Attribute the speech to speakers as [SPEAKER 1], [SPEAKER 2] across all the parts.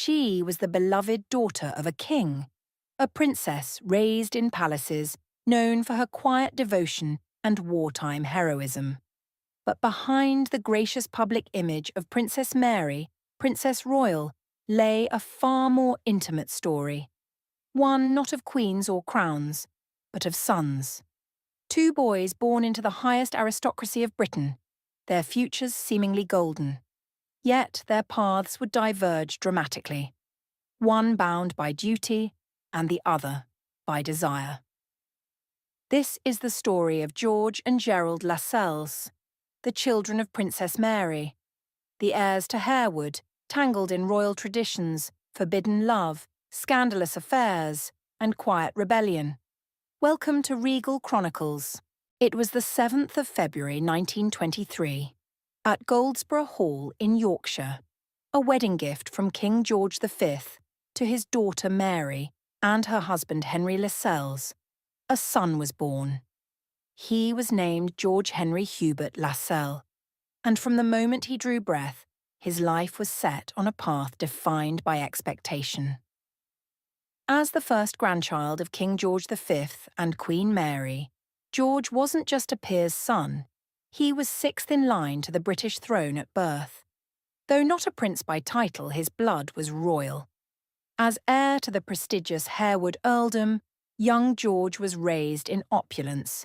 [SPEAKER 1] She was the beloved daughter of a king, a princess raised in palaces, known for her quiet devotion and wartime heroism. But behind the gracious public image of Princess Mary, Princess Royal, lay a far more intimate story. One not of queens or crowns, but of sons. Two boys born into the highest aristocracy of Britain, their futures seemingly golden. Yet their paths would diverge dramatically, one bound by duty and the other by desire. This is the story of George and Gerald Lascelles, the children of Princess Mary, the heirs to Harewood, tangled in royal traditions, forbidden love, scandalous affairs, and quiet rebellion. Welcome to Regal Chronicles. It was the 7th of February 1923, at Goldsborough Hall in Yorkshire, a wedding gift from King George V to his daughter Mary and her husband Henry Lascelles. A son was born. He was named George Henry Hubert Lascelles, and from the moment he drew breath, his life was set on a path defined by expectation. As the first grandchild of King George V and Queen Mary, George wasn't just a peer's son, he was sixth in line to the British throne at birth. Though not a prince by title, his blood was royal. As heir to the prestigious Harewood earldom, young George was raised in opulence.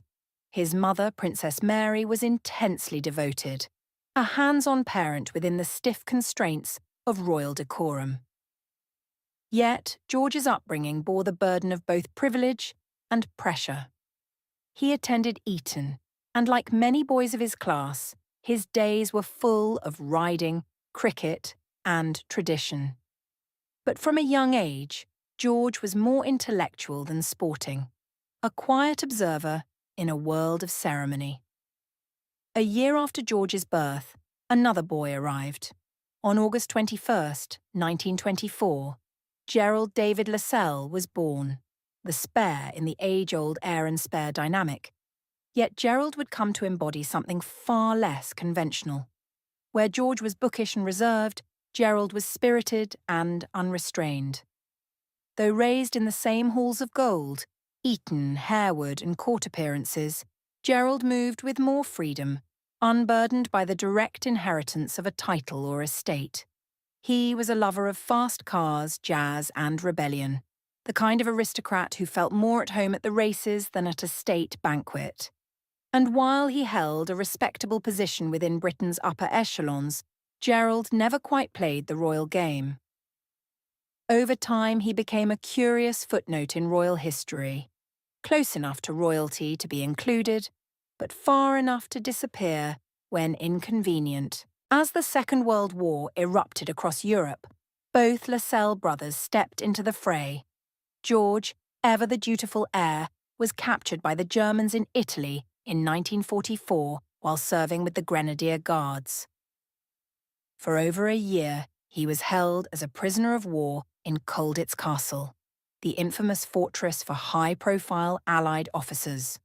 [SPEAKER 1] His mother, Princess Mary, was intensely devoted, a hands-on parent within the stiff constraints of royal decorum. Yet, George's upbringing bore the burden of both privilege and pressure. He attended Eton, and like many boys of his class, his days were full of riding, cricket, and tradition. But from a young age, George was more intellectual than sporting, a quiet observer in a world of ceremony. A year after George's birth, another boy arrived. On August 21st, 1924, Gerald David Lascelles was born, the spare in the age-old heir and spare dynamic. Yet Gerald would come to embody something far less conventional. Where George was bookish and reserved, Gerald was spirited and unrestrained. Though raised in the same halls of gold, Eton, Harewood, and court appearances, Gerald moved with more freedom, unburdened by the direct inheritance of a title or estate. He was a lover of fast cars, jazz, and rebellion, the kind of aristocrat who felt more at home at the races than at a state banquet. And while he held a respectable position within Britain's upper echelons, Gerald never quite played the royal game. Over time, he became a curious footnote in royal history, close enough to royalty to be included, but far enough to disappear when inconvenient. As the Second World War erupted across Europe, both Lascelles brothers stepped into the fray. George, ever the dutiful heir, was captured by the Germans in Italy in 1944 while serving with the Grenadier Guards. For over a year, he was held as a prisoner of war in Colditz Castle, the infamous fortress for high-profile Allied officers.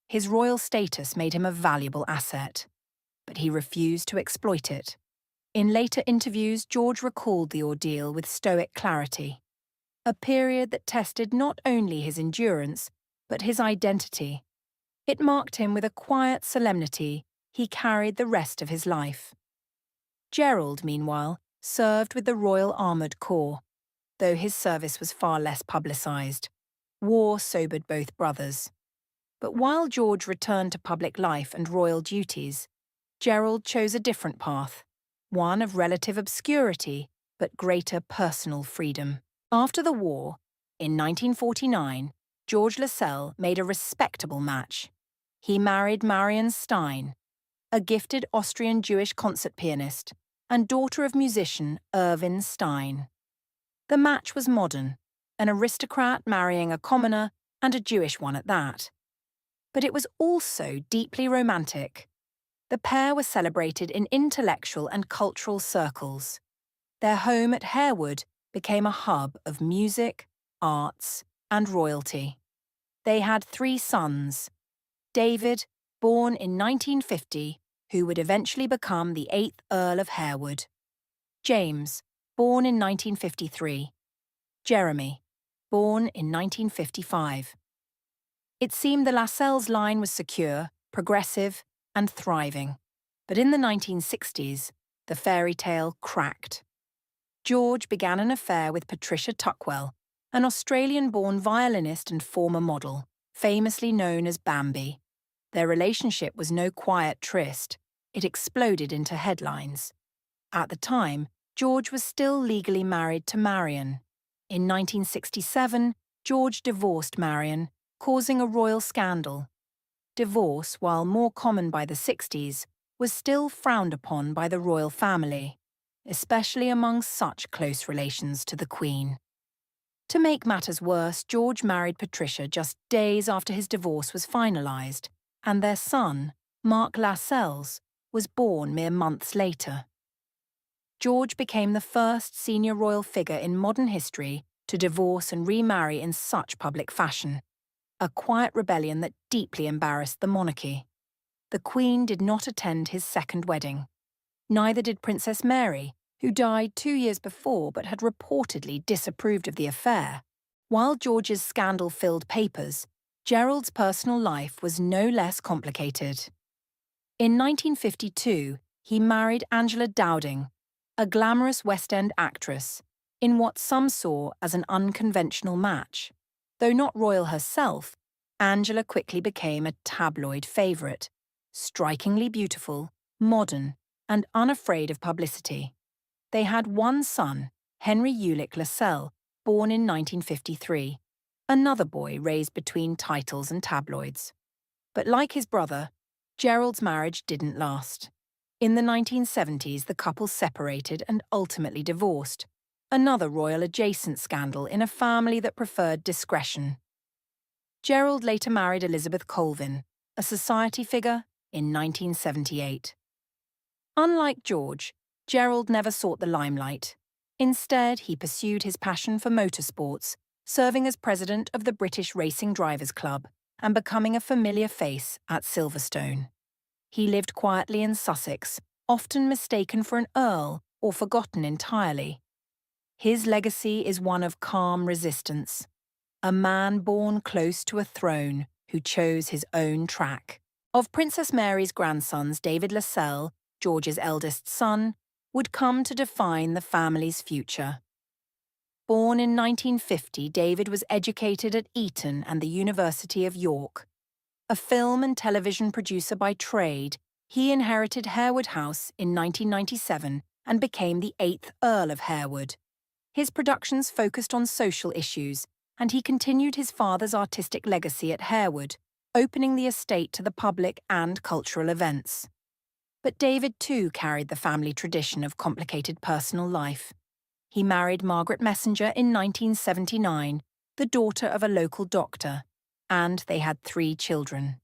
[SPEAKER 1] His royal status made him a valuable asset, but he refused to exploit it. In later interviews, George recalled the ordeal with stoic clarity, a period that tested not only his endurance, but his identity. It marked him with a quiet solemnity he carried the rest of his life. Gerald, meanwhile, served with the Royal Armoured Corps, though his service was far less publicised. War sobered both brothers. But while George returned to public life and royal duties, Gerald chose a different path, one of relative obscurity but greater personal freedom. After the war, in 1949, George Lascelles made a respectable match. He married Marion Stein, a gifted Austrian Jewish concert pianist and daughter of musician Irving Stein. The match was modern, an aristocrat marrying a commoner and a Jewish one at that. But it was also deeply romantic. The pair were celebrated in intellectual and cultural circles. Their home at Harewood became a hub of music, arts, and royalty. They had 3 sons: David, born in 1950, who would eventually become the 8th Earl of Harewood; James, born in 1953. Jeremy, born in 1955. It seemed the Lascelles line was secure, progressive, and thriving. But in the 1960s, the fairy tale cracked. George began an affair with Patricia Tuckwell, an Australian-born violinist and former model, famously known as Bambi. Their relationship was no quiet tryst. It exploded into headlines. At the time, George was still legally married to Marion. In 1967, George divorced Marion, causing a royal scandal. Divorce, while more common by the 60s, was still frowned upon by the royal family, especially among such close relations to the Queen. To make matters worse, George married Patricia just days after his divorce was finalised, and their son, Mark Lascelles, was born mere months later. George became the first senior royal figure in modern history to divorce and remarry in such public fashion, a quiet rebellion that deeply embarrassed the monarchy. The Queen did not attend his second wedding. Neither did Princess Mary, who died 2 years before but had reportedly disapproved of the affair. While George's scandal-filled papers, Gerald's personal life was no less complicated. In 1952, he married Angela Dowding, a glamorous West End actress, in what some saw as an unconventional match. Though not royal herself, Angela quickly became a tabloid favourite, strikingly beautiful, modern, and unafraid of publicity. They had one son, Henry Ulick Lascelles, born in 1953, another boy raised between titles and tabloids. But like his brother, Gerald's marriage didn't last. In the 1970s, the couple separated and ultimately divorced, another royal-adjacent scandal in a family that preferred discretion. Gerald later married Elizabeth Colvin, a society figure, in 1978. Unlike George, Gerald never sought the limelight. Instead, he pursued his passion for motorsports, serving as president of the British Racing Drivers Club and becoming a familiar face at Silverstone. He lived quietly in Sussex, often mistaken for an earl or forgotten entirely. His legacy is one of calm resistance, a man born close to a throne who chose his own track. Of Princess Mary's grandsons, David Lascelles, George's eldest son, would come to define the family's future. Born in 1950, David was educated at Eton and the University of York. A film and television producer by trade, he inherited Harewood House in 1997 and became the 8th Earl of Harewood. His productions focused on social issues, and he continued his father's artistic legacy at Harewood, opening the estate to the public and cultural events. But David too carried the family tradition of complicated personal life. He married Margaret Messenger in 1979, the daughter of a local doctor, and they had 3 children.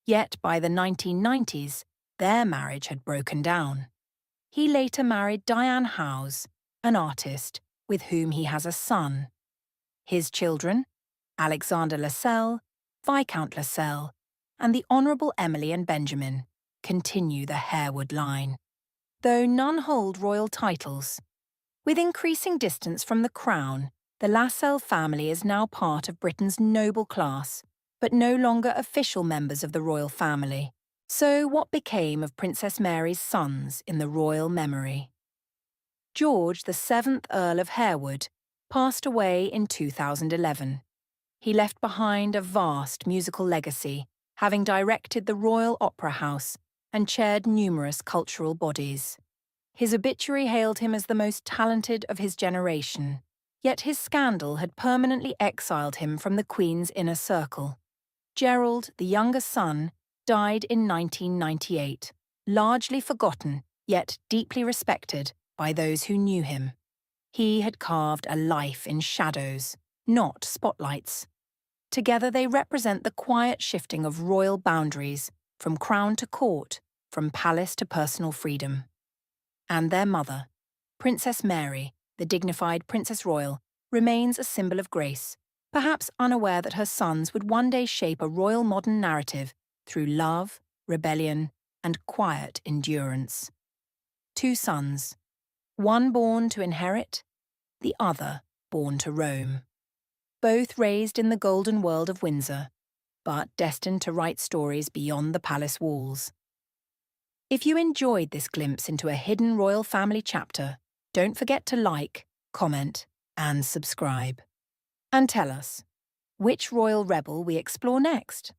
[SPEAKER 1] Yet by the 1990s, their marriage had broken down. He later married Diane Howes, an artist, with whom he has a son. His children, Alexander Lascelles, Viscount Lascelles, and the Honourable Emily and Benjamin, continue the Harewood line, though none hold royal titles. With increasing distance from the crown, the Lascelles family is now part of Britain's noble class, but no longer official members of the royal family. So what became of Princess Mary's sons in the royal memory? George, the 7th Earl of Harewood, passed away in 2011. He left behind a vast musical legacy, having directed the Royal Opera House and chaired numerous cultural bodies. His obituary hailed him as the most talented of his generation, yet his scandal had permanently exiled him from the Queen's inner circle. Gerald, the younger son, died in 1998, largely forgotten, yet deeply respected by those who knew him. He had carved a life in shadows, not spotlights. Together they represent the quiet shifting of royal boundaries, from crown to court, from palace to personal freedom. And their mother, Princess Mary, the dignified Princess Royal, remains a symbol of grace, perhaps unaware that her sons would one day shape a royal modern narrative through love, rebellion, and quiet endurance. 2 sons, One born to inherit, the other born to roam. Both raised in the golden world of Windsor, but destined to write stories beyond the palace walls. If you enjoyed this glimpse into a hidden royal family chapter, don't forget to like, comment, and subscribe. And tell us, which royal rebel we explore next?